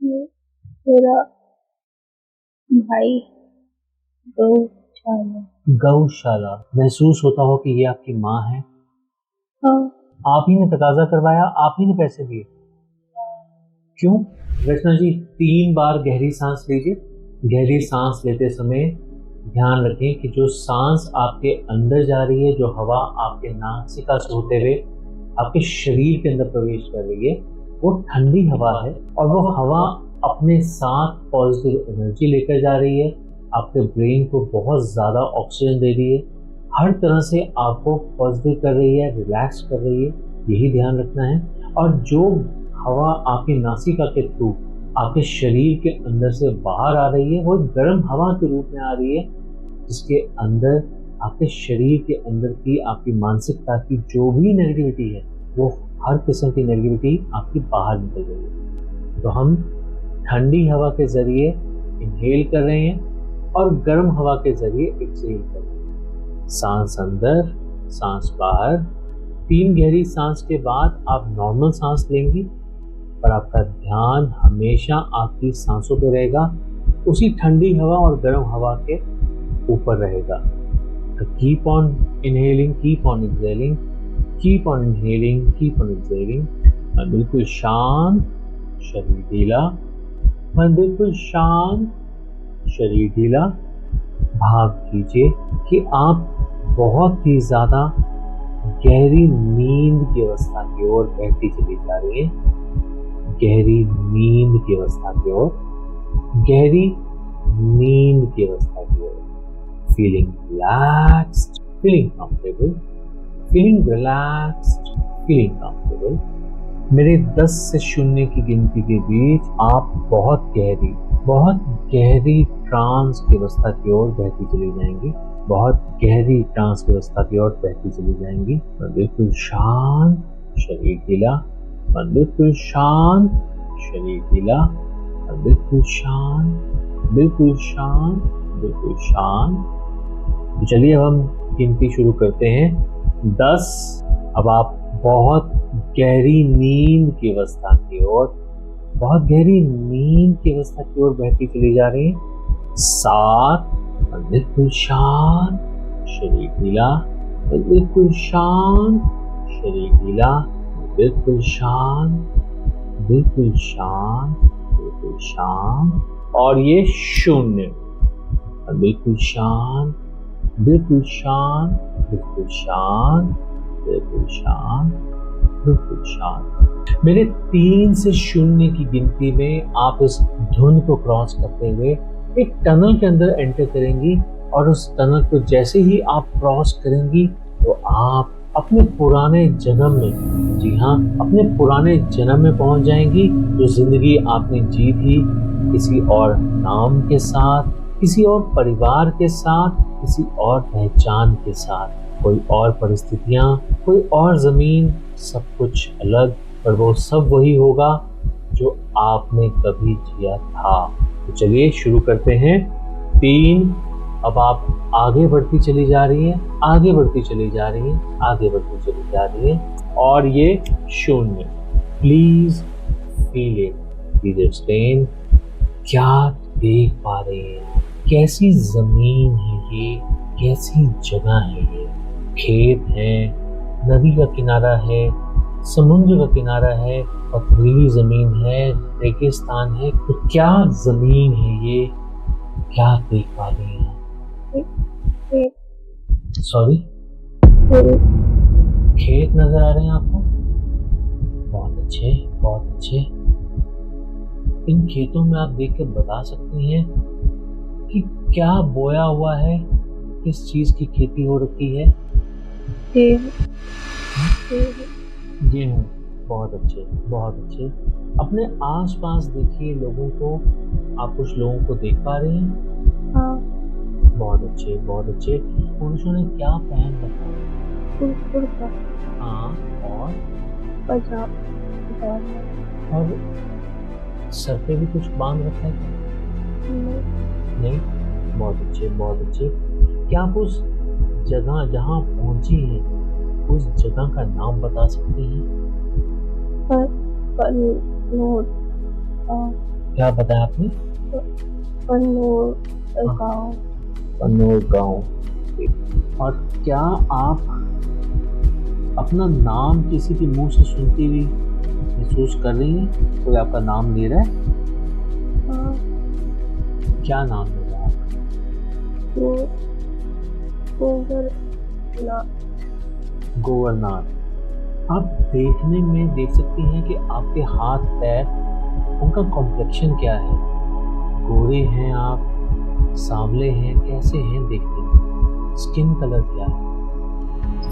ये मेरा भाई गौशाला। गौशाला। महसूस होता हो कि ये आपकी माँ है। हाँ। आप ही ने तकाजा करवाया, आप ही ने पैसे दिए? क्यों? रचना जी 3 बार गहरी सांस लीजिए। गहरी सांस लेते समय ध्यान रखें कि जो सांस आपके अंदर जा रही है, जो हवा आपके नासिका से होते हुए आपके शरीर के अंदर प्रवेश कर रही है, वो ठंडी हवा है और वो हवा अपने साथ पॉजिटिव एनर्जी लेकर जा रही है, आपके ब्रेन को बहुत ज़्यादा ऑक्सीजन दे रही है, हर तरह से आपको पॉजिटिव कर रही है, रिलैक्स कर रही है। यही ध्यान रखना है। और जो हवा आपकी नासिका के थ्रू आपके शरीर के अंदर से बाहर आ रही है, वो गर्म हवा के रूप में आ रही है, जिसके अंदर आपके शरीर के अंदर की आपकी मानसिकता की जो भी नेगेटिविटी है, वो हर किस्म की नेगेटिविटी आपकी बाहर निकल रही है। तो हम ठंडी हवा के जरिए इनहेल कर रहे हैं और गर्म हवा के जरिए एक्सहेल कर रहे हैं। सांस अंदर, सांस बाहर। 3 गहरी सांस के बाद आप नॉर्मल सांस लेंगी और आपका ध्यान हमेशा आपकी सांसों पे रहेगा, उसी ठंडी हवा और गर्म हवा के ऊपर रहेगा। तो keep on inhaling, keep on exhaling, keep on inhaling, keep on exhaling. मैं बिल्कुल शांत, शरीर ढीला। मैं बिल्कुल शांत, शरीर ढीला। भाव कीजिए कि आप बहुत ही ज़्यादा गहरी नींद की अवस्था की ओर बहती चली जा रही है। गहरी नींद की अवस्था की ओर, गहरी नींद की अवस्था की ओर। Feeling relaxed, feeling comfortable, feeling relaxed, feeling comfortable. मेरे 10 से 0 की गिनती के बीच आप बहुत गहरी ट्रांस की अवस्था की ओर बहती चली जाएंगी। बहुत गहरी ट्रांस की अवस्था की ओर बहती चली जाएंगी। मैं बिल्कुल शांत, शरीर ढीला। मैं बिल्कुल शांत, शरीर ढीला। मैं बिल्कुल शांत, बिल्कुल शांत, बिल्कुल शांत। तो चलिए अब हम गिनती शुरू करते हैं। 10। अब आप बहुत गहरी नींद की अवस्था की ओर, बहुत गहरी नींद की अवस्था की ओर बहती चली जा रही है। 7। बिल्कुल शांत, शरीर ढीला। बिल्कुल शांत, शरीर ढीला। बिल्कुल शांत, बिल्कुल शांत, बिल्कुल शांत। और ये 0। बिल्कुल शांत, बिल्कुल शांत, बिल्कुल शांत, बिल्कुल शांत, बिल्कुल शांत। मेरे 3 से 0 की गिनती में आप इस धुन को क्रॉस करते हुए एक टनल के अंदर एंटर करेंगी और उस टनल को जैसे ही आप क्रॉस करेंगी तो आप अपने पुराने जन्म में, जी हाँ, अपने पुराने जन्म में पहुंच जाएंगी। जो जिंदगी आपने जी थी किसी और नाम के साथ, किसी और परिवार के साथ, किसी और पहचान के साथ, कोई और परिस्थितियां, कोई और जमीन, सब कुछ अलग, पर वो सब वही होगा जो आपने कभी जिया था। तो चलिए शुरू करते हैं। 3। अब आप आगे बढ़ती चली जा रही हैं, आगे बढ़ती चली जा रही हैं, आगे बढ़ती चली जा रही हैं। और ये 0। Please feel it, please explain. क्या देख पा रहे हैं? कैसी जमीन है ये? कैसी जगह है ये? खेत है, नदी का किनारा है, समुद्र का किनारा है, पथरीली जमीन है, रेगिस्तान है। तो क्या जमीन है ये? क्या देख पा रहे हैं? सॉरी, खेत नजर आ रहे हैं आपको? बहुत अच्छे, बहुत अच्छे। इन खेतों में आप देख कर बता सकती हैं कि क्या बोया हुआ है, किस चीज की खेती हो रखी है? गेहूं। बहुत अच्छे, बहुत अच्छे। अपने आसपास देखिए लोगों को, आप कुछ लोगों को देख पा रहे हैं? हाँ। बहुत अच्छे, बहुत अच्छे। पुरुषों ने क्या पहन रखा है? कुर्ता। हाँ, और पजामा। और सर पे भी कुछ बांध रखा है? नहीं। बहुत अच्छे, बहुत अच्छे। क्या आप उस जगह जहाँ पहुंची है, उस जगह का नाम बता सकती हैं? क्या बताया आपने? पन्नूर गाँव। पन्नूर गाँव। और क्या आप अपना नाम किसी के मुंह से सुनती हुई महसूस कर रही हैं? कोई आपका नाम ले रहा है? हाँ, क्या नाम ले रहा है आपका? वो गोबर ना गोवर्नाथ। आप देखने में देख सकती हैं कि आपके हाथ पैर, उनका कॉम्प्लेक्शन क्या है? गोरे हैं आप, सांवले हैं, कैसे हैं देखने में? स्किन कलर क्या है?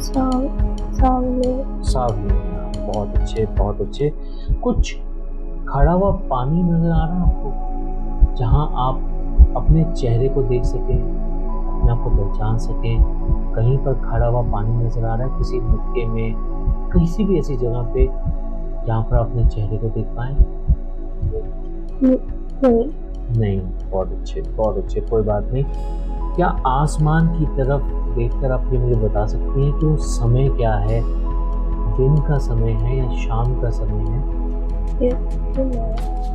सामने सांवले हैं आप। बहुत अच्छे, बहुत अच्छे। कुछ खड़ा हुआ पानी नजर आ रहा है आपको, जहां आप अपने चेहरे को देख सकें, अपने आप को पहचान सकें? कहीं पर खड़ा हुआ पानी नजर आ रहा है, किसी मटके में, किसी भी ऐसी जगह पे जहाँ पर अपने चेहरे को देख पाए? नहीं। नहीं। बहुत अच्छे, बहुत अच्छे, कोई बात नहीं। क्या आसमान की तरफ देखकर आप ये मुझे बता सकती हैं कि वो समय क्या है? दिन का समय है या शाम का समय है?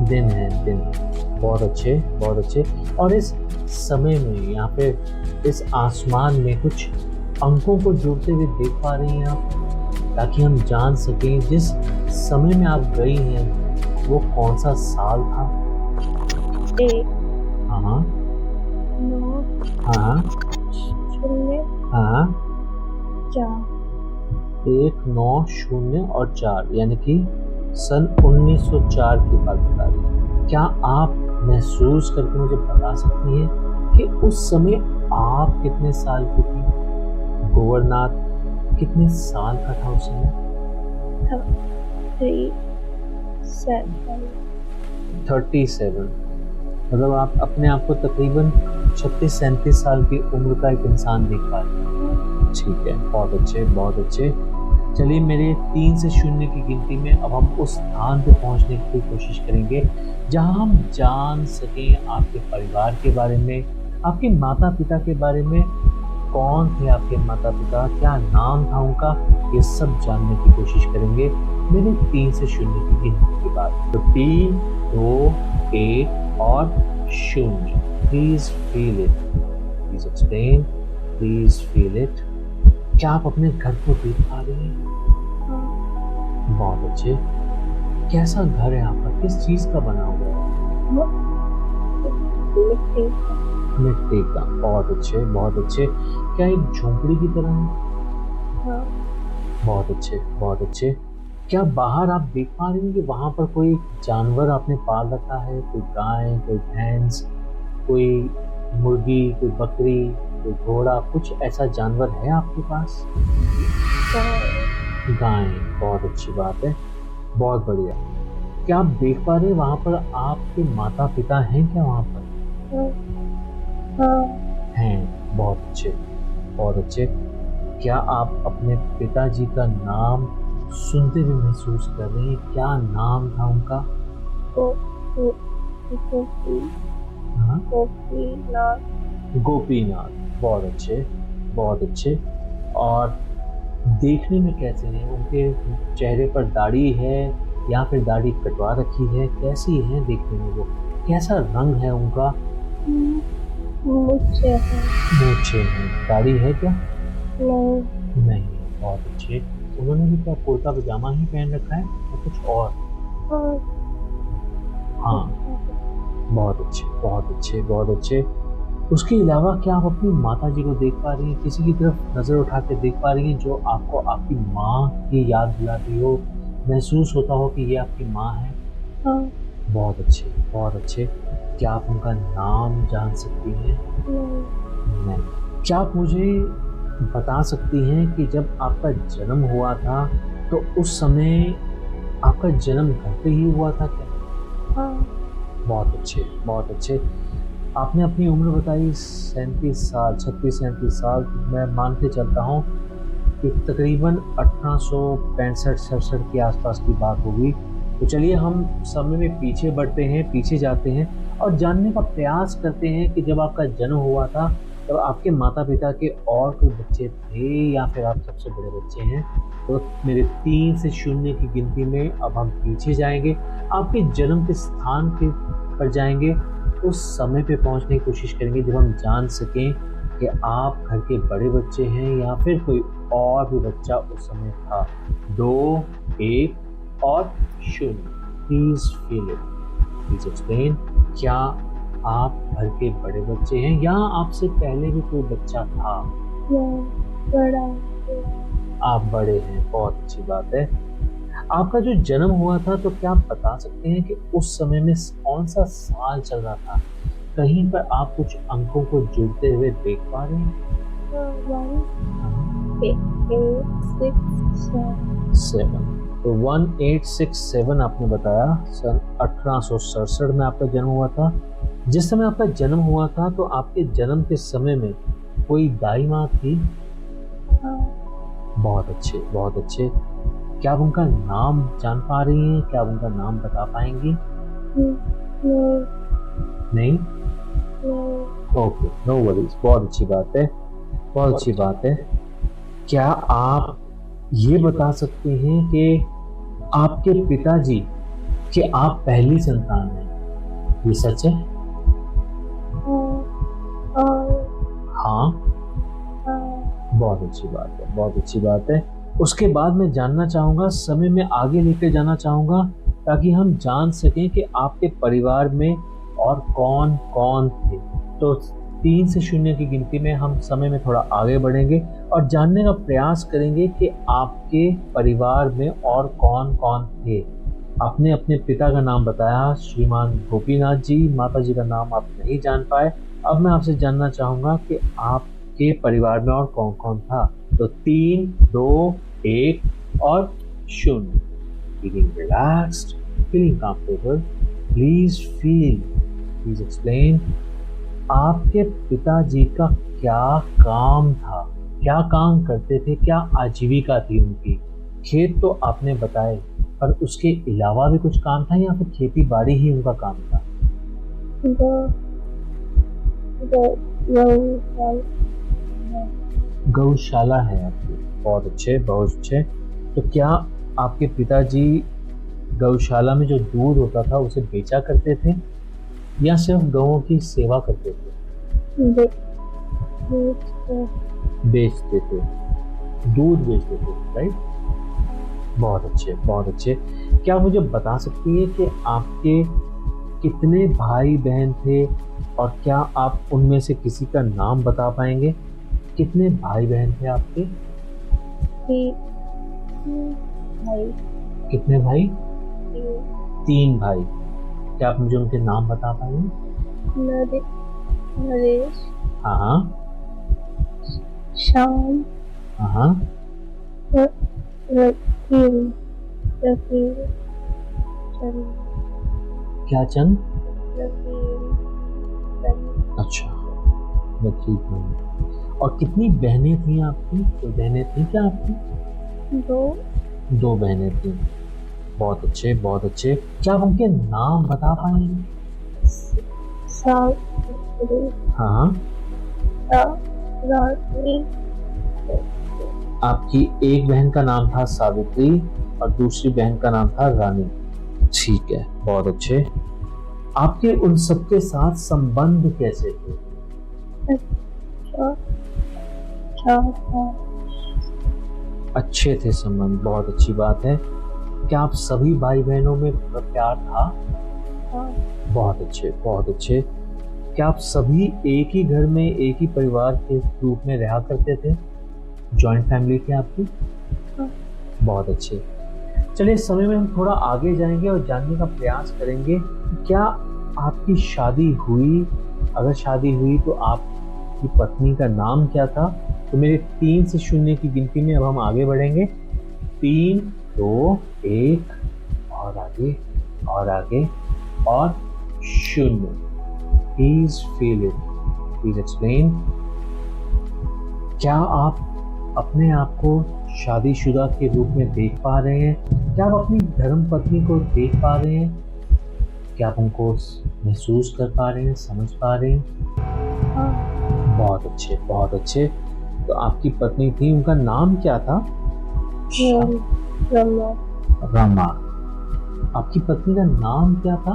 दिन है, दिन है। बहुत अच्छे, बहुत अच्छे। और इस समय में यहाँ पे इस आसमान में कुछ अंकों को जोड़ते हुए देख पा रही हैं आप, ताकि हम जान सकें जिस समय में आप गई हैं वो कौन सा साल था? हाँ 9 हाँ 0 हाँ। 4 1 9 0 और 4, यानी कि सन 1904 की बात बता रही हैं। क्या आप महसूस करके मुझे बता सकती हैं कि उस समय आप कितने साल की थी? गोवर्नाथ कितने साल का था उस समय? 37। मतलब आप अपने आप को तकरीबन 36-37 साल की उम्र का एक इंसान देख पा रहे हैं। ठीक है, बहुत अच्छे, बहुत अच्छे। चलिए, मेरे 3 से 0 की गिनती में अब हम उस स्थान पे पहुंचने की कोशिश करेंगे जहां हम जान सकें आपके परिवार के बारे में, आपके माता पिता के बारे में। कौन थे आपके माता पिता, क्या नाम था उनका, ये सब जानने की कोशिश करेंगे मेरे 3 से 0 की गिनती के बाद। तो 3 2 1 और 0। Please feel it, please explain, please feel it. क्या आप अपने घर को देख पा रही हैं? बहुत अच्छे। कैसा घर है आपका, किस चीज का बना हुआ है? मिट्टी का। बहुत अच्छे, बहुत अच्छे। क्या एक झोंपड़ी की तरह है? हाँ। बहुत अच्छे, बहुत अच्छे। क्या बाहर आप देख पा रही हैं कि वहां पर कोई जानवर आपने पाल रखा है? कोई गाय, कोई भैंस, कोई मुर्गी, कोई बकरी, कोई घोड़ा, कुछ ऐसा जानवर है आपके पास? गाय। बहुत अच्छी बात है, बहुत बढ़िया। क्या आप देख पा रहे हैं वहां पर आपके माता पिता हैं क्या वहां पर? हैं। बहुत अच्छे, बहुत अच्छे। क्या आप अपने पिताजी का नाम सुनते हुए महसूस कर रहे हैं? क्या नाम था उनका? हाँ? गोपीनाथ। बहुत अच्छे, बहुत अच्छे। और देखने में कैसे हैं? उनके चेहरे पर दाढ़ी है या फिर दाढ़ी कटवा रखी है? कैसी है देखने में वो? कैसा रंग है उनका? मूछें हैं। दाढ़ी है क्या? नहीं। नहीं। बहुत अच्छे। उन्होंने भी क्या कुर्ता पजामा ही पहन रखा है या कुछ और? हाँ। बहुत अच्छे, बहुत अच्छे, बहुत अच्छे। उसके अलावा क्या आप अपनी माता जी को देख पा रही हैं? किसी की तरफ नजर उठा के देख पा रही हैं जो आपको आपकी माँ की याद दिलाती हो, महसूस होता हो कि ये आपकी माँ है? बहुत अच्छे, बहुत अच्छे। क्या आप उनका नाम जान सकती हैं? नहीं। क्या आप मुझे बता सकती हैं कि जब आपका जन्म हुआ था तो उस समय आपका जन्म घर पे ही हुआ था क्या? बहुत अच्छे, बहुत अच्छे। आपने अपनी उम्र बताई 37 साल, 36-37 साल। मैं मान के चलता हूँ कि तकरीबन 1865-67 के आसपास की बात होगी। तो चलिए हम समय में पीछे बढ़ते हैं, पीछे जाते हैं और जानने का प्रयास करते हैं कि जब आपका जन्म हुआ था तब आपके माता पिता के और कोई बच्चे थे या फिर आप सबसे बड़े बच्चे हैं? तो मेरे 3 से 0 की गिनती में अब हम पीछे जाएंगे, आपके जन्म के स्थान के पर जाएंगे, उस समय पे पहुंचने की कोशिश करेंगे जब हम जान सकें कि आप घर के बड़े बच्चे हैं या फिर कोई और भी बच्चा उस समय था। 2, 1 और 0। Please feel it, please explain. क्या आप घर के बड़े बच्चे हैं या आपसे पहले भी कोई बच्चा था? या बड़ा आप बड़े हैं, बहुत अच्छी बात है। आपका जो जन्म हुआ था, तो क्या आप बता सकते हैं कि उस समय में कौन सा साल चल रहा था? कहीं पर आप कुछ अंकों को जुड़ते हुए देख पा रहे हैं? 1 8 6 7। तो 1867 आपने बताया, सन 1867 में आपका जन्म हुआ था। जिस समय आपका जन्म हुआ था, तो आपके जन्म के समय में कोई दाई माँ थी? 7 बहुत अच्छे, बहुत अच्छे। क्या आप उनका नाम जान पा रही हैं? क्या आप उनका नाम बता पाएंगी? नहीं? ओके, नो वरीज, बहुत अच्छी बात है, बहुत अच्छी बात है। क्या आप ये बता सकते हैं कि आपके पिताजी कि आप पहली संतान हैं, ये सच है? हाँ, बहुत अच्छी बात है, बहुत अच्छी बात है। उसके बाद मैं जानना चाहूँगा, समय में आगे लेकर जाना चाहूँगा ताकि हम जान सकें कि आपके परिवार में और कौन कौन थे। तो 3 से 0 की गिनती में हम समय में थोड़ा आगे बढ़ेंगे और जानने का प्रयास करेंगे कि आपके परिवार में और कौन कौन थे। आपने अपने पिता का नाम बताया, श्रीमान गोपीनाथ जी, माता जी का नाम आप नहीं जान पाए। अब मैं आपसे जानना चाहूँगा कि आपके परिवार में और कौन कौन था। तो 3, 2, 1 और 0। Feeling relaxed, feeling comfortable. Please feel, please explain. आपके पिताजी का क्या काम था? क्या काम करते थे? क्या आजीविका थी उनकी? खेत तो आपने बताए, पर उसके अलावा भी कुछ काम था या फिर खेती बाड़ी ही उनका काम था? गौशाला है आपकी, बहुत अच्छे, बहुत अच्छे। तो क्या आपके पिताजी गौशाला में जो दूध होता था उसे बेचा करते थे या सिर्फ गौओं की सेवा करते थे? बेचते थे, दूध बेचते थे, राइट? बहुत अच्छे, बहुत अच्छे। क्या मुझे बता सकती हैं कि आपके कितने भाई बहन थे और क्या आप उनमें से किसी का नाम बता पाएंगे? कितने भाई बहन थे आपके? कितने भाई? 3 भाई। क्या आप मुझे उनके नाम बता पाएंगे? नरेश, हाँ, शाम, हाँ, रकीब, चंद, क्या चंद? रकीब, अच्छा, ठीक है। और कितनी बहनें थी आपकी? कोई बहनें थी क्या आपकी? 2 बहनें थी, बहुत अच्छे, बहुत अच्छे। क्या आप उनके नाम बता पाएंगे? सावित्री, हाँ, रानी, आपकी एक बहन का नाम था सावित्री और दूसरी बहन का नाम था रानी। ठीक है, बहुत अच्छे। आपके उन सबके साथ संबंध कैसे थे? अच्छे थे संबंध, बहुत अच्छी बात है। क्या आप सभी भाई बहनों में प्यार था? बहुत अच्छे, बहुत अच्छे। क्या आप सभी एक ही घर में, एक ही परिवार के रूप में रहा करते थे? जॉइंट फैमिली थी आपकी? बहुत अच्छे। चलिए, इस समय में हम थोड़ा आगे जाएंगे और जानने का प्रयास करेंगे कि क्या आपकी शादी हुई? अगर शादी हुई तो आपकी पत्नी का नाम क्या था? तो मेरे 3 से 0 की गिनती में अब हम आगे बढ़ेंगे। 3, 2, 1 और आगे और आगे और 0। Please feel it, please explain. क्या आप अपने आप को शादीशुदा के रूप में देख पा रहे हैं? क्या आप अपनी धर्म पत्नी को देख पा रहे हैं? क्या आप उनको महसूस कर पा रहे हैं, समझ पा रहे हैं? बहुत अच्छे, बहुत अच्छे। तो आपकी पत्नी थी, उनका नाम क्या था? रमा, रमा। आपकी पत्नी का नाम क्या था?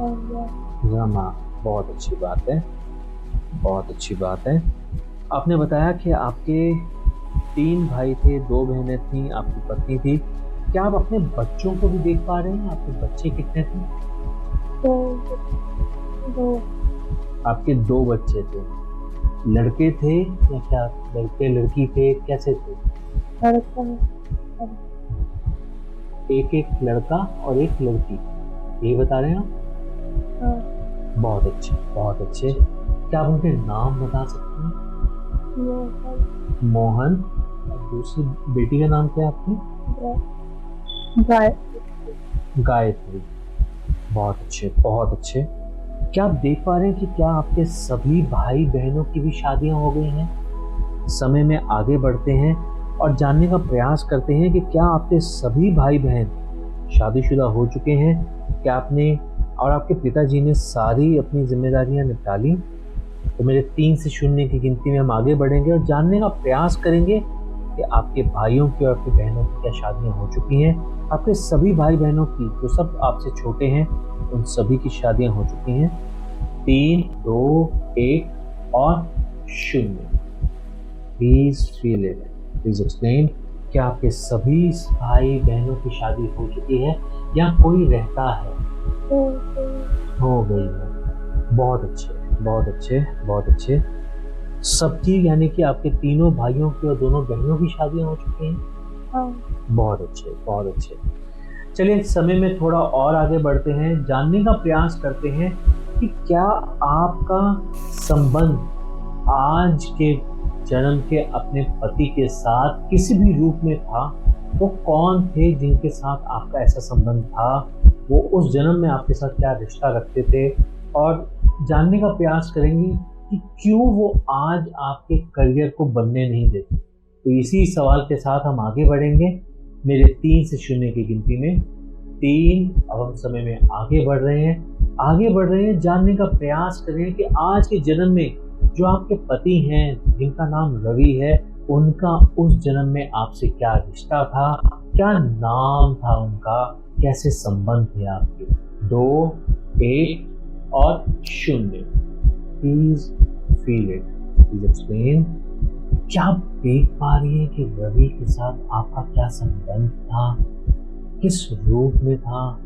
रमा, बहुत अच्छी बात है, बहुत अच्छी बात है। आपने बताया कि आपके 3 भाई थे, 2 बहनें थीं, आपकी पत्नी थी। क्या आप अपने बच्चों को भी देख पा रहे हैं? आपके बच्चे कितने थे? दो। आपके 2 बच्चे थे। लड़के थे या क्या? लड़के लड़की थे, कैसे थे? लड़का। एक लड़का और एक लड़की, ये बता रहे हैं आप? हाँ। बहुत अच्छे, बहुत अच्छे। क्या आप उनके नाम बता सकते हैं? मोहन। और दूसरी बेटी का नाम क्या है आपकी? गायत्री। बहुत अच्छे, बहुत अच्छे। क्या आप देख पा रहे हैं कि क्या आपके सभी भाई बहनों की भी शादियां हो गई हैं? समय में आगे बढ़ते हैं और जानने का प्रयास करते हैं कि क्या आपके सभी भाई बहन शादीशुदा हो चुके हैं? क्या आपने और आपके पिताजी ने सारी अपनी जिम्मेदारियां निपटा ली? तो मेरे 3 से 0 की गिनती में हम आगे बढ़ेंगे और जानने का प्रयास करेंगे कि आपके भाइयों की और आपकी बहनों की क्या शादियां हो चुकी हैं। आपके सभी भाई बहनों की, जो सब आपसे छोटे हैं, उन सभी की शादियां हो चुकी हैं। 3, 2, 1 और 0। Please feel it, please explain. क्या आपके सभी भाई बहनों की शादी हो चुकी है या कोई रहता है? हो गई है। बहुत अच्छे, बहुत अच्छे, बहुत अच्छे। सबकी, यानी कि आपके तीनों भाइयों की और दोनों बहनों की शादियां हो चुकी हैं? हाँ। बहुत अच्छे, बहुत अच्छे। चलिए समय में थोड़ा और आगे बढ़ते हैं, जानने का प्रयास करते हैं कि क्या आपका संबंध आज के जन्म के अपने पति के साथ किसी भी रूप में था। वो कौन थे जिनके साथ आपका ऐसा संबंध था? वो उस जन्म में आपके साथ क्या रिश्ता रखते थे? और जानने का प्रयास करेंगे कि क्यों वो आज आपके करियर को बनने नहीं देते। तो इसी सवाल के साथ हम आगे बढ़ेंगे मेरे 3 से 0 की गिनती में। 3। अब हम समय में आगे बढ़ रहे हैं, जानने का प्रयास करें कि आज के जन्म में जो आपके पति हैं, जिनका नाम रवि है, उनका उस जन्म में आपसे क्या रिश्ता था, क्या नाम था उनका, कैसे संबंध थे आपके। 2, 1 और 0। Please feel it, please explain. क्या आप देख पा रही हैं कि रवि के साथ आपका क्या संबंध था? किस रूप में था?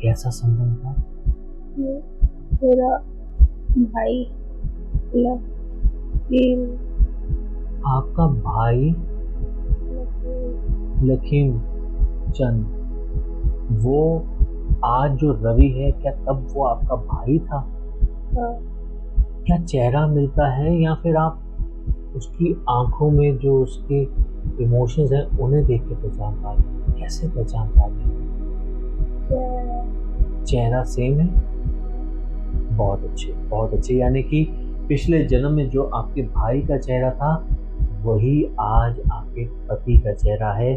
कैसा संबंध था? मेरा भाई लकीम। आपका भाई लकीम चंद, वो आज जो रवि है, क्या तब वो आपका भाई था? हाँ। क्या चेहरा मिलता है या फिर आप उसकी आंखों में जो उसके इमोशंस हैं उन्हें देख के पहचान पा रहे हैं? कैसे पहचान पा रहे हैं? चेहरा सेम है। बहुत अच्छे, बहुत अच्छे। यानी कि पिछले जन्म में जो आपके भाई का चेहरा था, वही आज आपके पति का चेहरा है।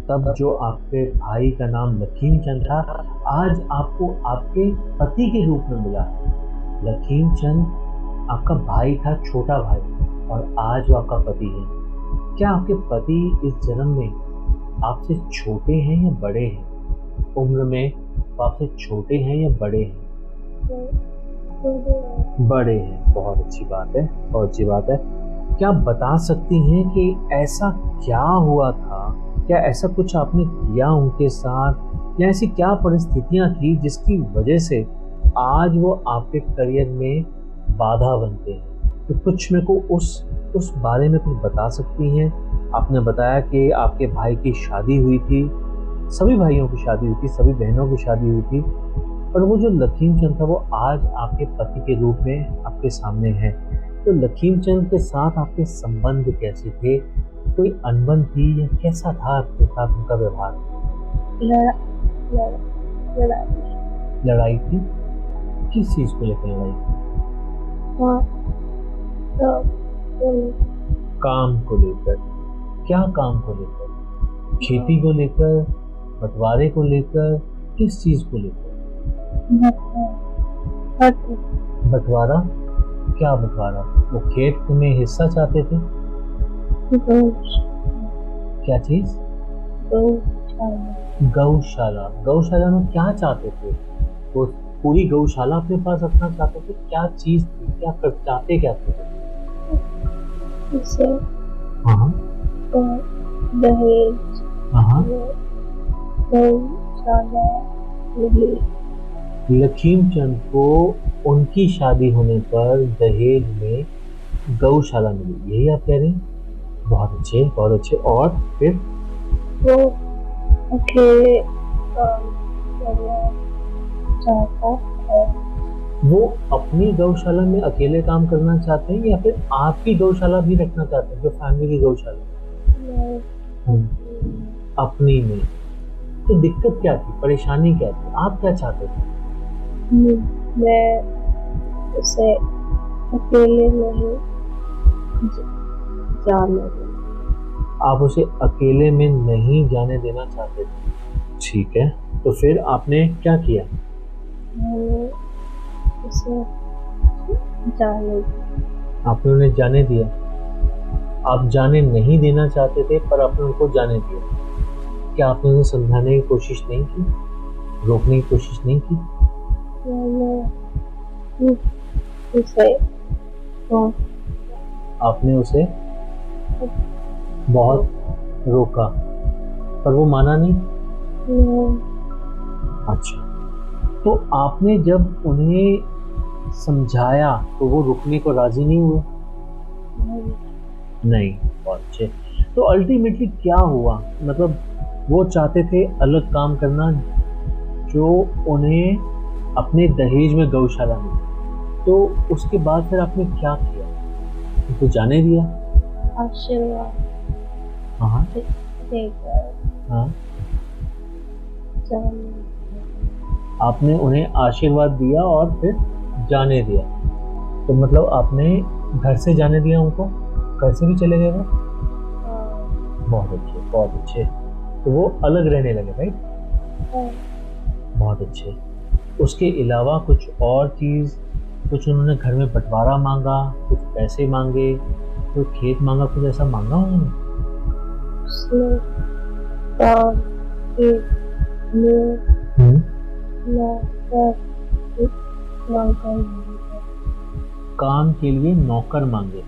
तब जो आपके भाई का नाम लकीम चंद था, आज आपको आपके पति के रूप में मिला है। लकीम चंद आपका भाई था, छोटा भाई, और आज वो आपका पति है। क्या आपके पति इस जन्म में आपसे छोटे हैं या बड़े हैं? उम्र में वो आपसे छोटे हैं या बड़े हैं? बड़े हैं। बहुत अच्छी बात है, बहुत अच्छी बात है। क्या आप बता सकती हैं कि ऐसा क्या हुआ था? क्या ऐसा कुछ आपने किया उनके साथ, या ऐसी क्या परिस्थितियां थी जिसकी वजह से आज वो आपके करियर में बाधा बनते हैं? तो कुछ मेरे को उस बारे में कुछ बता सकती हैं? आपने बताया कि आपके भाई की शादी हुई थी, सभी भाइयों की शादी हुई थी, सभी बहनों की शादी हुई थी, पर वो जो लकीम चंद था वो आज आपके पति के रूप में आपके सामने है। तो लकीम चंद के साथ आपके संबंध कैसे थे? कोई अनबन थी या कैसा था आपके साथ उनका व्यवहार? लड़ाई थी? किस चीज को लेकर लड़ाई थी? काम को लेकर। क्या काम को लेकर? खेती को लेकर, बंटवारे को लेकर, किस चीज को लेकर? बंटवारा? क्या बंटवारा? वो खेत में हिस्सा चाहते थे? क्या चीज? गौशाला। गौशाला में क्या चाहते थे? वो पूरी गौशाला अपने पास रखना चाहते थे? क्या चीज थी, क्या कर चाहते क्या थे? इसे हाँ दहेज हाँ। में गौशाला मिली। लखीमचंद को उनकी शादी होने पर दहेज में गौशाला मिली, यही आप कह रहे हैं? बहुत अच्छे, बहुत अच्छे। और फिर? वो अकेले काम करना चाहता है। वो अपनी गौशाला में अकेले काम करना चाहते हैं या फिर आपकी गौशाला भी रखना चाहते हैं, जो फैमिली की गौशाला? मैं अपनी में। तो दिक्कत क्या थी, परेशानी क्या थी, आप क्या चाहते थे? मैं उसे अकेले नहीं जाने दूंगा। आप उसे अकेले में नहीं जाने देना चाहते थे, ठीक है। तो फिर आपने क्या किया? मैंने उसे जाने दिया। आपने उन्हें जाने दिया? आप जाने नहीं देना चाहते थे पर आपने उनको जाने दिया। क्या आपने उन्हें समझाने की कोशिश नहीं की, रोकने की कोशिश नहीं की? मैंने उसे आपने उसे बहुत रोका पर वो माना नहीं? अच्छा, तो आपने जब उन्हें समझाया तो वो रुकने को राजी नहीं हुए? नहीं। बहुत अच्छे। तो अल्टीमेटली क्या हुआ, मतलब वो चाहते थे अलग काम करना, जो उन्हें अपने दहेज में गौशाला मिली, तो उसके बाद फिर आपने क्या किया? उनको जाने दिया? आशीर्वाद हाँ देकर हाँ। जाने दिया। आपने उन्हें आशीर्वाद दिया और फिर जाने दिया। तो मतलब आपने घर से जाने दिया उनको, घर से भी चले गए वो? बहुत अच्छे, बहुत अच्छे। तो वो अलग रहने लगे, राइट? बहुत अच्छे। उसके अलावा कुछ और चीज़, कुछ उन्होंने घर में बंटवारा मांगा, कुछ पैसे मांगे, कोई खेत मांगा, कुछ ऐसा मांगा उन्होंने? उसने काम के लिए नौकर मांगा। काम के लिए नौकर मांगे?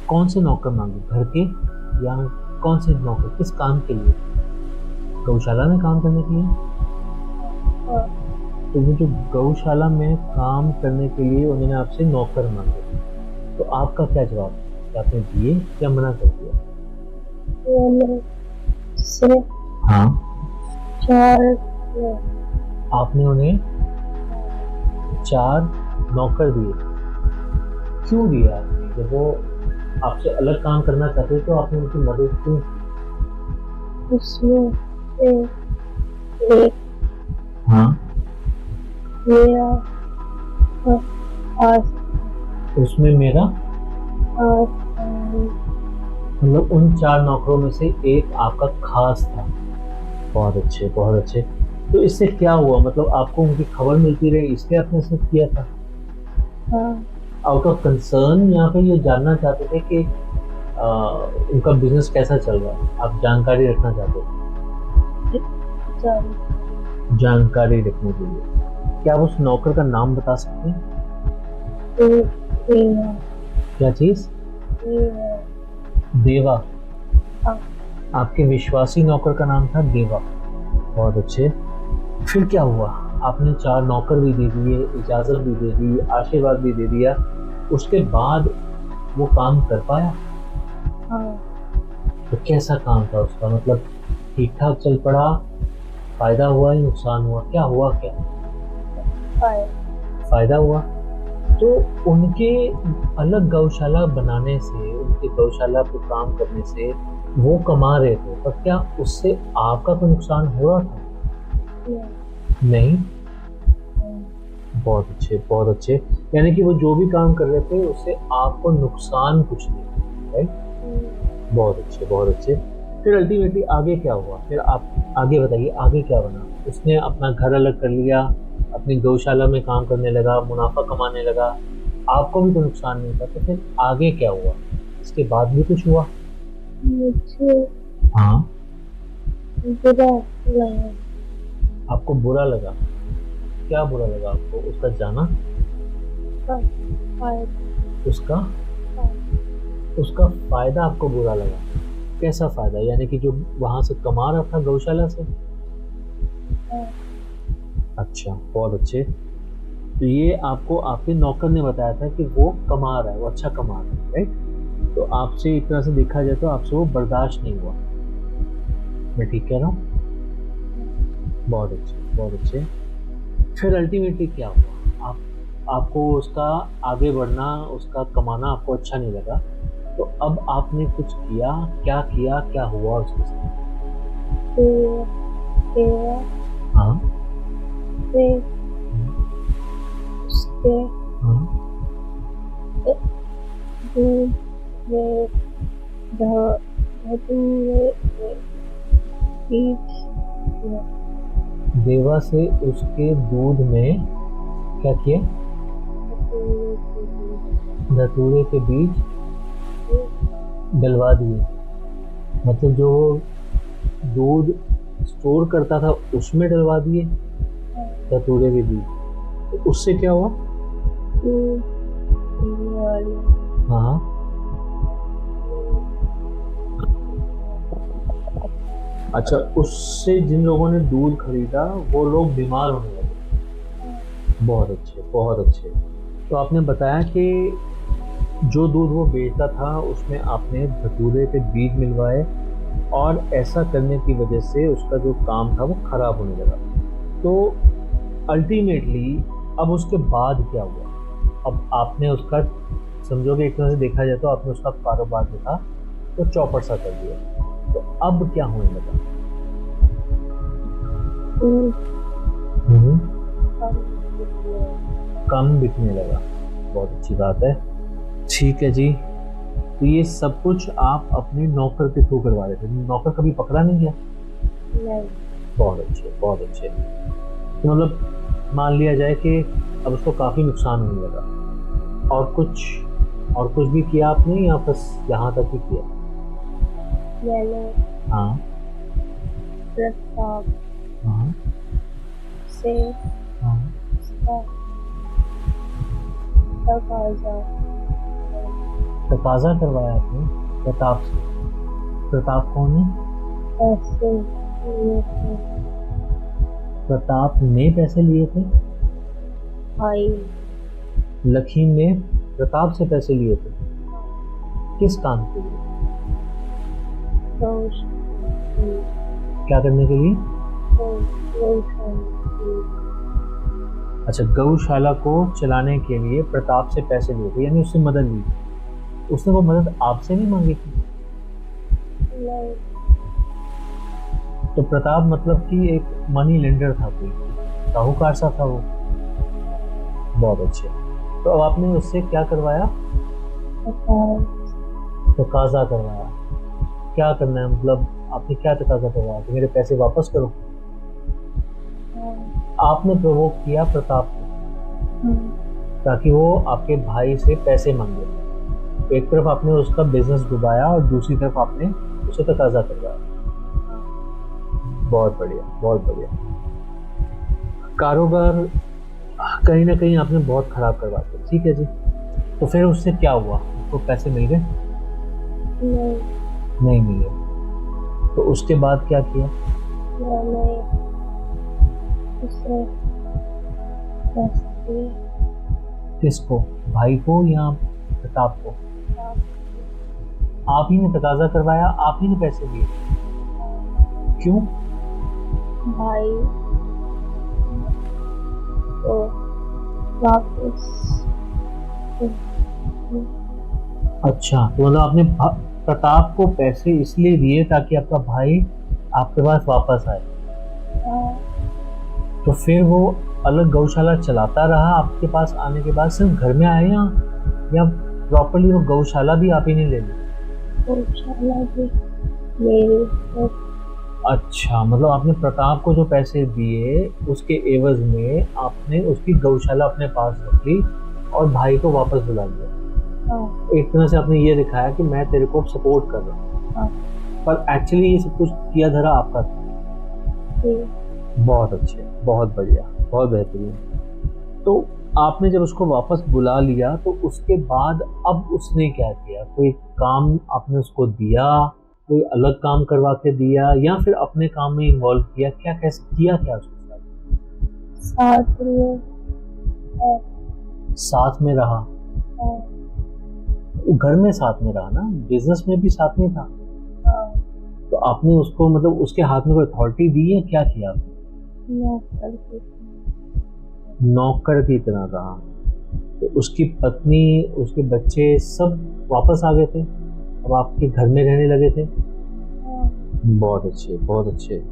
कौन से नौकर मांगे, घर के या कौन से नौकर, किस काम के लिए? गौशाला में काम करने के लिए? तो वो जो गौशाला में काम करने के लिए उन्होंने आपसे नौकर मांगे, तो आपका क्या जवाब? क्या आपने दिए या मना कर दिया? मैंने उसे हाँ। 4 आपने उन्हें 4 नौकर दिए? क्यों दिया आपने? जब वो आपसे अलग काम करना चाहते तो आपने उनकी मदद क्यों? उसमें एक हाँ। मेरा आज उसमें मेरा आज मतलब उन 4 नौकरों में से एक आपका खास था। बहुत अच्छे, बहुत अच्छे। तो इससे क्या हुआ, मतलब आपको उनकी खबर मिलती रही इसलिए आपने सब किया था? आउट ऑफ कंसर्न, या फिर ये जानना चाहते थे कि उनका बिजनेस कैसा चल रहा है, आप जानकारी रखना चाहते थे? जानकारी रखने के लिए। क्या आप उस नौकर का नाम बता सकते हैं? देवा। क्या चीज? देवा। आपके विश्वासी नौकर का नाम था देवा। बहुत अच्छे। फिर क्या हुआ? आपने 4 नौकर भी दे दिए, इजाजत भी दे दी, आशीर्वाद भी दे दिया, उसके बाद वो काम कर पाया? तो कैसा काम था उसका, मतलब ठीक ठाक चल पड़ा, फायदा हुआ या नुकसान हुआ, क्या हुआ? क्या फायदा हुआ? तो उनके अलग गौशाला बनाने से, उनके गौशाला पे काम करने से वो कमा रहे थे, पर क्या उससे आपका कोई नुकसान हो रहा था? नहीं। बहुत अच्छे, बहुत अच्छे। यानी कि वो जो भी काम कर रहे थे उससे आपको नुकसान कुछ नहीं, राइट? बहुत अच्छे, बहुत अच्छे। फिर अल्टीमेटली आगे क्या हुआ? फिर आप आगे बताइए, आगे क्या बना? उसने अपना घर अलग कर लिया, अपनी गौशाला में काम करने लगा, मुनाफा कमाने लगा, आपको भी तो नुकसान नहीं था। तो फिर आगे क्या हुआ? इसके बाद भी कुछ हुआ? मुझे हाँ। बुरा लगा। आपको बुरा लगा? क्या बुरा लगा आपको? उसका जाना? उसका उसका फायदा आपको बुरा लगा? कैसा फायदा? यानी कि जो वहां से कमा रहा था गौशाला से? अच्छा, बहुत अच्छे। तो ये आपको आपके नौकर ने बताया था कि वो कमा रहा है, वो अच्छा कमा रहा है, राइट? तो आपसे एक तरह से देखा जाए तो आपसे वो बर्दाश्त नहीं हुआ। मैं ठीक कह रहा हूँ? बहुत अच्छे, बहुत अच्छे। फिर अल्टीमेटली क्या हुआ? आपको उसका आगे बढ़ना, उसका कमाना आपको अच्छा नहीं लगा, तो अब आपने कुछ किया? क्या किया, क्या हुआ उसके साथ? हाँ उसके हाँ दूध में धतूरे के बीज देवा से उसके दूध में क्या किया? धतूरे के बीज डलवा दिए। मतलब जो दूध स्टोर करता था उसमें डलवा दिए धतूरे के बीज। तो उससे क्या हुआ? हाँ, अच्छा, उससे जिन लोगों ने दूध खरीदा वो लोग बीमार होने लगे। बहुत अच्छे, बहुत अच्छे। तो आपने बताया कि जो दूध वो बेचता था उसमें आपने धतूरे के बीज मिलवाए, और ऐसा करने की वजह से उसका जो काम था वो खराब होने लगा। तो अल्टीमेटली अब उसके बाद क्या हुआ? अब आपने उसका, समझोगे एक तरह से देखा जाए तो आपने उसका कारोबार जो था वो चौपट सा कर दिया। तो अब क्या होने लगा? कम बिकने लगा। बहुत अच्छी बात है। ठीक है जी। तो ये सब कुछ आप अपने नौकर के थ्रू करवा रहे थे? नौकर कभी पकड़ा नहीं गया? नहीं। बहुत अच्छे, बहुत अच्छे। तो मतलब मान लिया जाए कि अब उसको काफी नुकसान होने लगा। और कुछ भी किया आपने या बस यहाँ तक ही किया? मैंने हाँ प्रताप हाँ से हाँ। उसका तकाजा तकाजा करवाया आपने प्रताप से? प्रताप कौन है? पैसे लिए थे। प्रताप ने पैसे लिए थे? भाई लखीम ने प्रताप से पैसे लिए थे? किस काम के लिए? गौश क्या करने के लिए? अच्छा, गौशाला को चलाने के लिए प्रताप से पैसे लिए थे, यानी उससे मदद ली। उसने वो मदद आपसे नहीं मांगी थी? नहीं। तो प्रताप मतलब कि एक मनी लेंडर था, कोई साहूकार सा था वो? बहुत अच्छे। तो अब आपने उससे क्या करवाया? तकाजा करवाया। क्या करना है, मतलब आपने क्या तकाजा करवाया कि मेरे पैसे वापस करो? आपने प्रोवोक किया प्रताप को ताकि वो आपके भाई से पैसे मांगे। एक तरफ आपने उसका बिजनेस डुबाया और दूसरी तरफ आपने उसे तकाजा करवाया। बहुत बढ़िया, बहुत बढ़िया। कारोबार कहीं ना कहीं आपने बहुत खराब करवा दिया। ठीक है जी। तो फिर उससे क्या हुआ? उसको पैसे मिल गए? नहीं मिले। तो उसके बाद क्या किया? मैंने उसे पैसे दिए। किसको? भाई को या प्रताप को? आप ही ने तकाजा करवाया, आप ही ने पैसे दिए? क्यों? भाई को वापस अच्छा, तो मतलब आपने प्रताप को पैसे इसलिए दिए ताकि आपका भाई आपके पास वापस आए। तो फिर वो अलग गौशाला चलाता रहा आपके पास आने के बाद, सिर्फ घर में आए या प्रॉपर्ली वो गौशाला भी आप ही ने ले ली? गौशाला भी मेरी है। अच्छा, मतलब आपने प्रताप को जो पैसे दिए उसके एवज में आपने उसकी गौशाला अपने पास रख ली और भाई को वापस बुला लिया। एक तरह से आपने ये दिखाया कि मैं तेरे को सपोर्ट कर रहा हूँ, पर एक्चुअली ये सब कुछ किया धरा आपका था। बहुत अच्छे, बहुत बढ़िया। बहुत बेहतरीन। तो आपने जब उसको वापस बुला लिया तो उसके बाद अब उसने क्या किया? कोई काम आपने उसको दिया, कोई अलग काम करवा के दिया, या फिर अपने काम में इन्वॉल्व किया? क्या कैसे किया, क्या उसके साथ? साथ में और साथ में रहा? और वो घर में साथ में रहा ना, बिजनेस में भी साथ में था। और तो आपने उसको मतलब उसके हाथ में कोई अथॉरिटी दी है? क्या किया आपने? नौकर की नौकर की तरह रहा। तो उसकी पत्नी, उसके बच्चे सब वापस आ गए थे, अब आपके घर में रहने लगे थे? हाँ, बहुत अच्छे, बहुत अच्छे।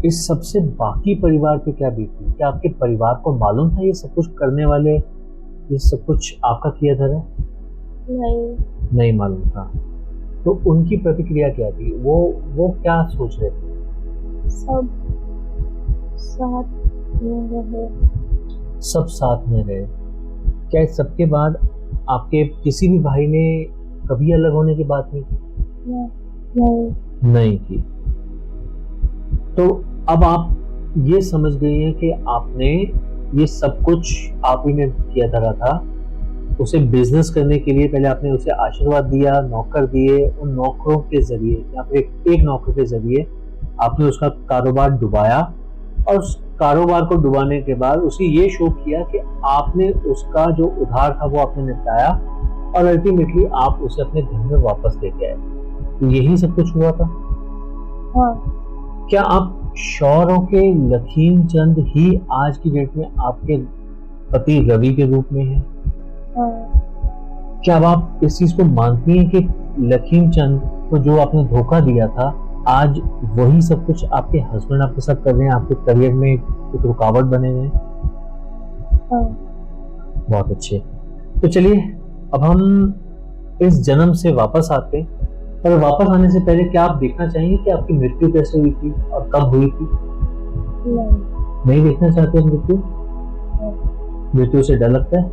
इस सबसे बाकी परिवार पे क्या बीती? क्या आपके परिवार को मालूम था ये सब कुछ करने वाले, ये सब कुछ आपका किया धरा है? नहीं मालूम था। तो उनकी प्रतिक्रिया क्या थी? वो क्या सोच रहे थे? सब साथ में रहे। सब साथ में रहे। क्या इस सबके बाद आपके किसी भी भाई ने कभी अलग होने की बात नहीं की? नहीं की। तो अब आप ये समझ गई हैं कि आपने ये सब कुछ आप ही ने किया धरा था। उसे बिजनेस करने के लिए पहले आपने उसे आशीर्वाद दिया, नौकर दिए, उन नौकरों के जरिए या फिर एक नौकर के जरिए आपने उसका कारोबार डुबाया, और उस कारोबार को डुबाने के बाद उसे ये शो किया कि आपने उसका जो उधार था वो आपने निपटाया, और अल्टीमेटली आप उसे अपने घर में वापस लेके आए। तो यही सब कुछ हुआ था। हाँ, क्या आप श्योर हो कि लखीम चंद ही आज की डेट में आपके पति रवि के रूप में है? हाँ, क्या अब आप इस चीज को मानती हैं कि लखीम चंद को जो आपने धोखा दिया था, आज वही सब कुछ आपके हस्बैंड आपके साथ कर रहे हैं, आपके करियर में एक रुकावट बने हुए हैं? हाँ, बहुत अच्छे। तो चलिए अब हम इस जन्म से वापस आते हैं, पर वापस आने से पहले क्या आप देखना चाहेंगे कि आपकी मृत्यु कैसे हुई थी और कब हुई थी? नहीं देखना चाहते मृत्यु? मृत्यु से डर लगता है?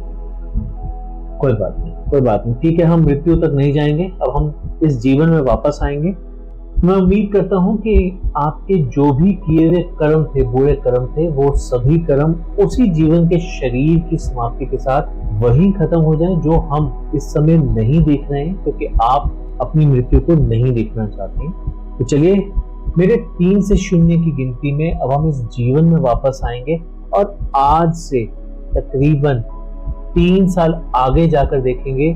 कोई बात नहीं, कोई बात नहीं, ठीक है, हम मृत्यु तक नहीं जाएंगे। अब हम इस जीवन में वापस आएंगे। मैं उम्मीद करता हूँ कि आपके जो भी किए हुए कर्म थे, बुरे कर्म थे, वो सभी कर्म उसी जीवन के शरीर की समाप्ति के साथ वही खत्म हो जाए जो हम इस समय नहीं देख रहे हैं, क्योंकि आप अपनी मृत्यु को नहीं देखना चाहते हैं। तो चलिए, मेरे 3 से 0 की गिनती में अब हम इस जीवन में वापस आएंगे, और आज से तकरीबन 3 साल आगे जाकर देखेंगे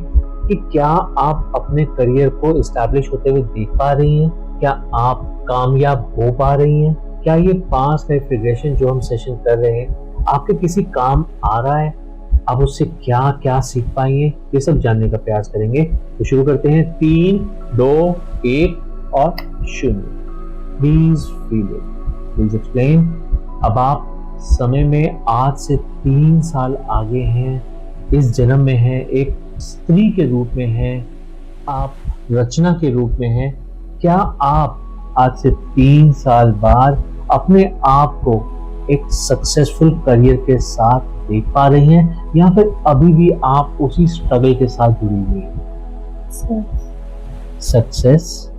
कि क्या आप अपने करियर को इस्टेब्लिश होते हुए देख पा रही हैं, क्या आप कामयाब हो पा रही हैं, क्या ये पास्ट लाइफ रिग्रेशन जो हम सेशन कर रहे हैं आपके किसी काम आ रहा है, आप उससे क्या क्या सीख पाएंगे, ये सब जानने का प्रयास करेंगे। तो शुरू करते हैं। 3, 2, 1 और 0। Please feel it, please explain. अब आप समय में आज से 3 साल आगे हैं, इस जन्म में हैं, एक स्त्री के रूप में हैं, आप रचना के रूप में हैं। क्या आप आज से 3 साल बाद अपने आप को एक सक्सेसफुल करियर के साथ देख पा रही हैं, या फिर अभी भी आप उसी स्ट्रगल के साथ जुड़ी हुई हैं? सक्सेस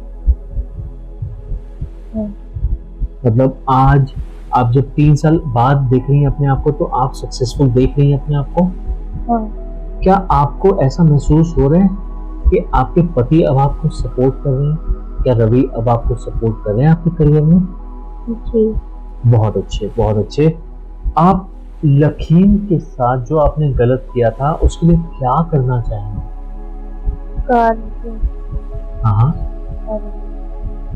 मतलब आज आप जब 3 साल बाद देख रही हैं अपने आप को, तो आप सक्सेसफुल देख रही हैं अपने आप को? क्या आपको ऐसा महसूस हो रहा है कि आपके पति अब आपको सपोर्ट कर रहे हैं? क्या रवि अब आपको सपोर्ट कर रहे हैं आपके करियर में? जी। बहुत अच्छे, बहुत अच्छे। आप लखीम के साथ जो आपने गलत किया था उसके लिए क्या करना चाहेंगे? हाँ,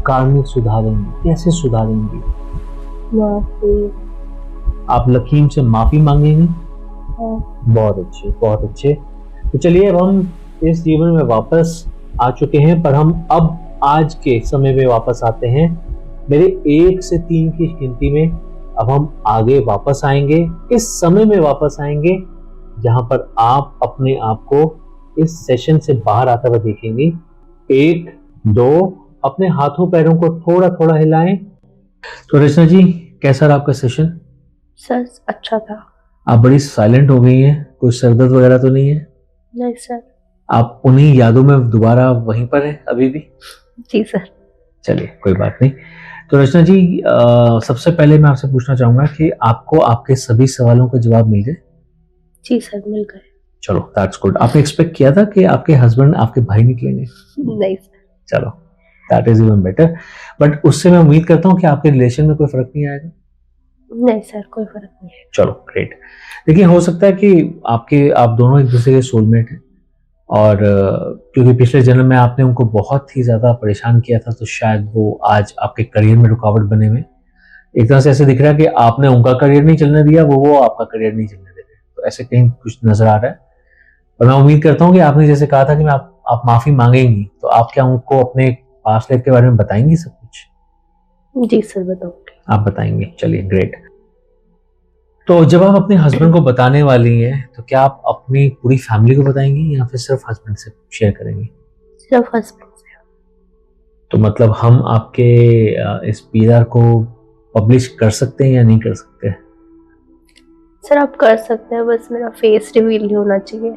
कार्मिक सुधारेंगे। कैसे सुधारेंगे? माफी। आप लखीम से माफी मांगेंगे? हाँ। बहुत अच्छे, बहुत अच्छे। तो चलिए, अब हम इस जीवन में वापस आ चुके हैं, पर हम अब आज के समय में वापस आते हैं। मेरे 1 से 3 की गिनती में अब हम आगे वापस आएंगे, इस समय में वापस आएंगे जहां पर आप अपने आप को इस सेशन से बाहर आता हुआ देखेंगे। 1, 2, अपने हाथों पैरों को थोड़ा थोड़ा हिलाएं। तो रचना जी, कैसा रहा आपका सेशन? सर अच्छा था। आप बड़ी साइलेंट हो गई हैं, कोई सरदर्द वगैरह तो नहीं है? नहीं सर। आप उन्हीं यादों में दोबारा वहीं पर हैं अभी भी? जी सर। चलिए, कोई बात नहीं। तो रचना जी, सबसे पहले मैं आपसे पूछना चाहूंगा कि आपको आपके सभी सवालों के जवाब मिल गए? जी सर, मिल गए। चलो, दैट्स गुड। आपने एक्सपेक्ट किया था कि आपके हस्बैंड आपके भाई निकलेंगे? नहीं सर। चलो, that is even better. But उससे मैं उम्मीद करता हूँ कि आपके रिलेशन में कोई फर्क नहीं आएगा। नहीं सर, कोई फर्क नहीं है। चलो, ग्रेट। देखिए, हो सकता है कि आप दोनों एक दूसरे के सोलमेट हैं, और क्योंकि पिछले जन्म में आपने उनको बहुत ही ज्यादा परेशान किया था, तो शायद वो आज आपके करियर में रुकावट बने हुए। एक तरह से ऐसे दिख रहा है कि आपने उनका करियर नहीं चलने दिया, वो आपका करियर नहीं चलने दे रहे, तो ऐसे कहीं कुछ नजर आ रहा है। और मैं उम्मीद करता हूँ कि आपने जैसे कहा था कि आप माफी मांगेंगी, तो आप क्या उनको अपने पास्ट लाइफ के बारे में बताएंगी सब कुछ? जी सर, बताऊंगी। आप बताएंगे, चलिए, ग्रेट। तो जब आप अपने हस्बैंड को बताने वाली हैं, तो क्या आप अपनी पूरी फैमिली को बताएंगी या फिर सिर्फ हस्बैंड से शेयर करेंगी? सिर्फ हस्बैंड से। तो मतलब हम आपके इस पीआर को पब्लिश कर सकते हैं या नहीं कर सकते? सर आप कर सकते हैं, बस मेरा फेस रिवील नहीं होना चाहिए।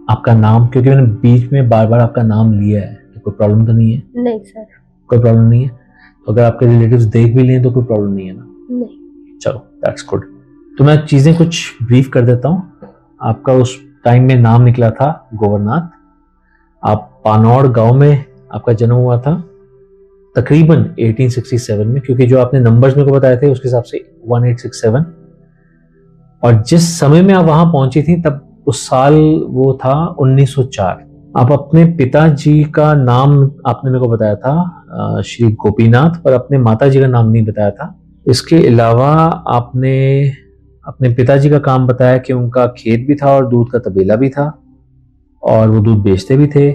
आपका नाम, क्योंकि मैंने बीच में बार बार आपका नाम लिया है, तो कोई प्रॉब्लम तो नहीं है? नहीं सर। कोई प्रॉब्लम नहीं है। तो अगर आपके रिलेटिव्स देख भी लें तो कोई प्रॉब्लम नहीं है ना? नहीं। चलो, दैट्स गुड। तो मैं चीजें कुछ ब्रीफ कर देता हूँ। आपका उस टाइम में नाम निकला था गोवरनाथ। आप पानौर गांव में आपका जन्म हुआ था तकरीबन 1867 में, क्योंकि जो आपने नंबर्स मेरे को बताए थे उसके हिसाब से 1867। और जिस समय में आप वहां पहुंची थी तब उस साल वो था 1904। आप अपने पिताजी का नाम आपने मेरे को बताया था श्री गोपीनाथ, पर अपने माताजी का नाम नहीं बताया था। इसके अलावा आपने अपने पिताजी का काम बताया कि उनका खेत भी था और दूध का तबेला भी था, और वो दूध बेचते भी थे।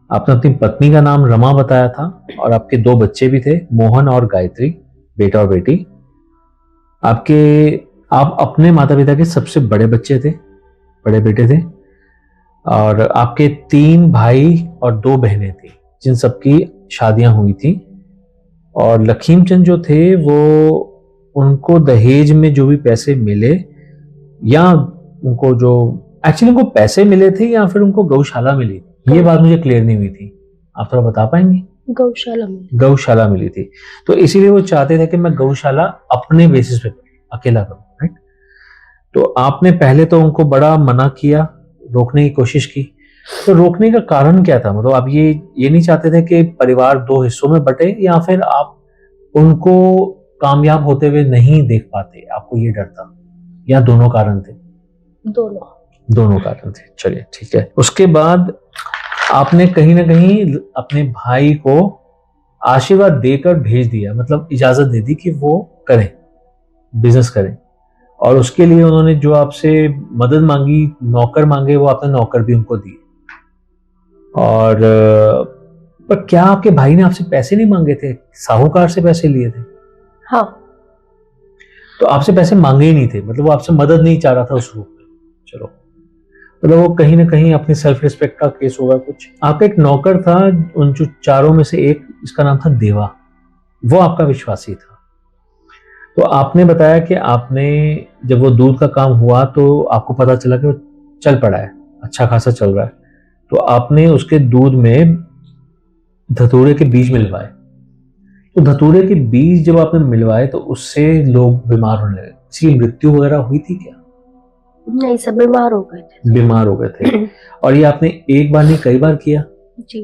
आपने अपनी पत्नी का नाम रमा बताया था, और आपके 2 बच्चे भी थे, मोहन और गायत्री, बेटा और बेटी। आप अपने माता पिता के सबसे बड़े बच्चे थे, बड़े बेटे थे। और आपके 3 भाई और 2 बहनें थी, जिन सबकी शादियां हुई थी। और लखीमचंद जो थे वो, उनको दहेज में जो भी पैसे मिले, या उनको जो एक्चुअली उनको पैसे मिले थे या फिर उनको गौशाला मिली, ये बात मुझे क्लियर नहीं हुई थी। आप थोड़ा बता पाएंगे? गौशाला मिली थी। तो इसीलिए वो चाहते थे कि मैं गौशाला अपने बेसिस पे अकेला करूं, राइट? तो आपने पहले तो उनको बड़ा मना किया, रोकने की कोशिश की। तो रोकने का कारण क्या था? मतलब आप ये नहीं चाहते थे कि परिवार 2 हिस्सों में बटे, या फिर आप उनको कामयाब होते हुए नहीं देख पाते, आपको ये डर था, या दोनों कारण थे? दोनों कारण थे। चलिए, ठीक है। उसके बाद आपने कहीं ना कहीं अपने भाई को आशीर्वाद देकर भेज दिया, मतलब इजाजत दे दी कि वो करें, बिजनेस करें। और उसके लिए उन्होंने जो आपसे मदद मांगी, नौकर मांगे, वो आपने नौकर भी उनको दिए। और पर क्या आपके भाई ने आपसे पैसे नहीं मांगे थे? साहूकार से पैसे लिए थे? हाँ। तो आपसे पैसे मांगे ही नहीं थे, मतलब वो आपसे मदद नहीं चाह रहा था उस रूप में। चलो, मतलब वो कहीं ना कहीं अपनी सेल्फ रिस्पेक्ट का केस होगा कुछ। आपका एक नौकर था, उन जो चारों में से एक, इसका नाम था देवा, वो आपका विश्वासी था। तो आपने बताया कि आपने जब वो दूध का काम हुआ तो आपको पता चला कि वो चल पड़ा है, अच्छा खासा चल रहा है, तो आपने उसके दूध में धतूरे के बीज मिलवाए। तो धतूरे के बीज जब आपने मिलवाए तो उससे लोग बीमार होने लगे। किसी की मृत्यु वगैरह हुई थी क्या? नहीं सब बीमार हो गए थे। बीमार हो गए थे। और ये आपने एक बार नहीं कई बार किया? जी।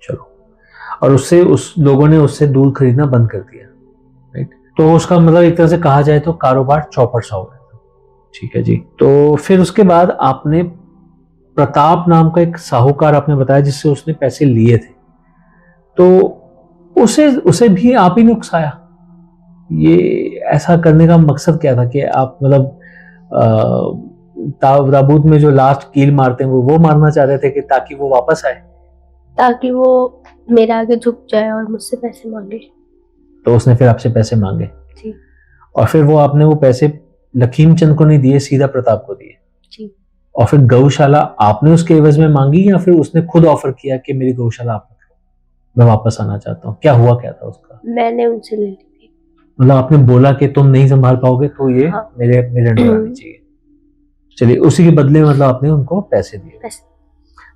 चलो, और उससे उस लोगों ने उससे दूध खरीदना बंद कर दिया, राइट? तो उसका मतलब एक तरह से कहा जाए तो कारोबार चौपट सा हो गया। ठीक है जी। तो फिर उसके बाद आपने प्रताप नाम का एक साहूकार आपने बताया जिससे उसने पैसे लिए थे, तो उसे भी आप ही ने उकसाया। ये ऐसा करने का मकसद क्या था कि आप मतलब ताबूत में जो लास्ट कील मारते हैं वो मारना चाह रहे थे कि ताकि वो वापस आए, ताकि वो मेरे आगे झुक जाए और मुझसे पैसे मांगे। तो उसने फिर आपसे पैसे मांगे जी। और फिर वो आपने वो पैसे लखीमचंद को नहीं दिए, सीधा प्रताप को दिए जी। और फिर गौशाला आपने उसके एवज में मांगी या फिर उसने खुद ऑफर किया कि मेरी गौशाला आप रखो, मैं वापस आना चाहता हूँ? क्या हुआ क्या था उसका? मैंने उनसे ले ली थी। मतलब आपने बोला कि तुम नहीं संभाल पाओगे तो ये हाँ। मेरे अंडर आनी चाहिए। चलिए, उसी के बदले मतलब आपने उनको पैसे दिए।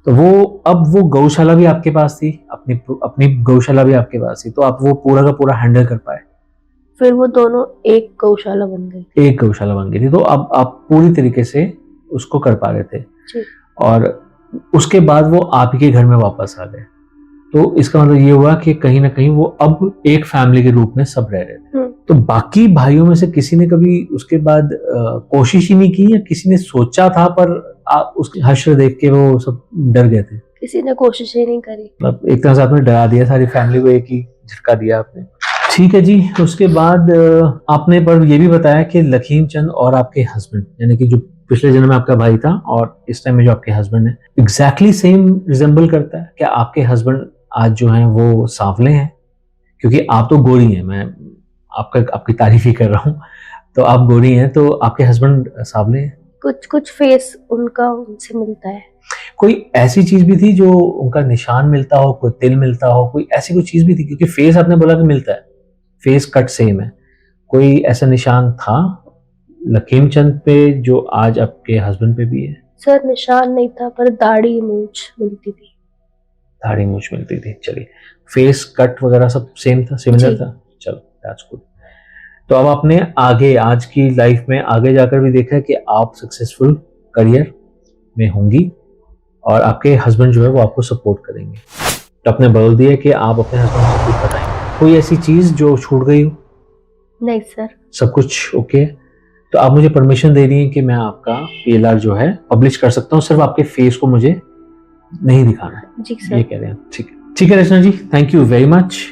तो वो अब वो गौशाला भी आपके पास थी, अपनी अपनी गौशाला भी आपके पास थी, तो आप वो पूरा का पूरा हैंडल कर पाए। फिर वो दोनों एक गौशाला बन गई। एक गौशाला बन गई थी, तो अब आप पूरी तरीके से उसको कर पा रहे थे। जी। और उसके बाद वो आप ही के घर में वापस आ गए, तो इसका मतलब ये हुआ कि कहीं ना कहीं वो अब एक फैमिली के रूप में सब रह रहे थे। तो बाकी भाइयों में से किसी ने कभी उसके बाद कोशिश ही नहीं की, या किसी ने सोचा था पर उसके हश्र देख के वो सब डर गए थे? किसी ने कोशिश ही नहीं करी। मतलब एक तरह से आपने डरा दिया सारी फैमिली को, एक ही झटका दिया आपने। ठीक है जी। उसके बाद आपने पर ये भी बताया कि लखीम चंद और आपके हस्बैंड, यानी कि जो पिछले जन्म में आपका भाई था और इस टाइम में जो आपके हस्बैंड है, एग्जैक्टली सेम रिजेंबल करता है। क्या आपके हस्बैंड आज जो हैं वो सांवले हैं? क्योंकि आप तो गोरी हैं, मैं आपकी तारीफ ही कर रहा हूँ, तो आप गोरी हैं, तो आपके हस्बैंड सांवले हैं? कुछ कुछ फेस उनका उनसे मिलता है। कोई ऐसी चीज भी थी जो उनका निशान मिलता हो, कोई तिल मिलता हो, कोई ऐसी कोई चीज भी थी? क्योंकि फेस आपने बोला कि मिलता है, फेस कट सेम है, कोई ऐसा निशान था लखीम चंद पे जो आज आपके हस्बैंड पे भी है? सर निशान नहीं था, पर दाढ़ी मूंछ मिलती थी। दाढ़ी मूंछ मिलती थी। चलिए, फेस कट वगैरह सब सेम था, सिमिलर था। चलो, दैट्स गुड। तो अब आपने आगे आज की लाइफ में आगे जाकर भी देखा कि आप सक्सेसफुल करियर में होंगी और आपके हस्बैंड जो है वो आपको सपोर्ट करेंगे। तो आपने बोल दिया कि आप अपने हस्बैंड को कुछ बताएंगे। कोई ऐसी चीज जो छूट गई हो? नहीं सर, सब कुछ ओके। तो आप मुझे परमिशन दे रही हैं कि मैं आपका PLR जो है पब्लिश कर सकता हूँ, सिर्फ आपके फेस को मुझे नहीं दिखाना है? जी सर। ये कह रहे हैं। ठीक है, ठीक है रचना जी, थैंक यू वेरी मच।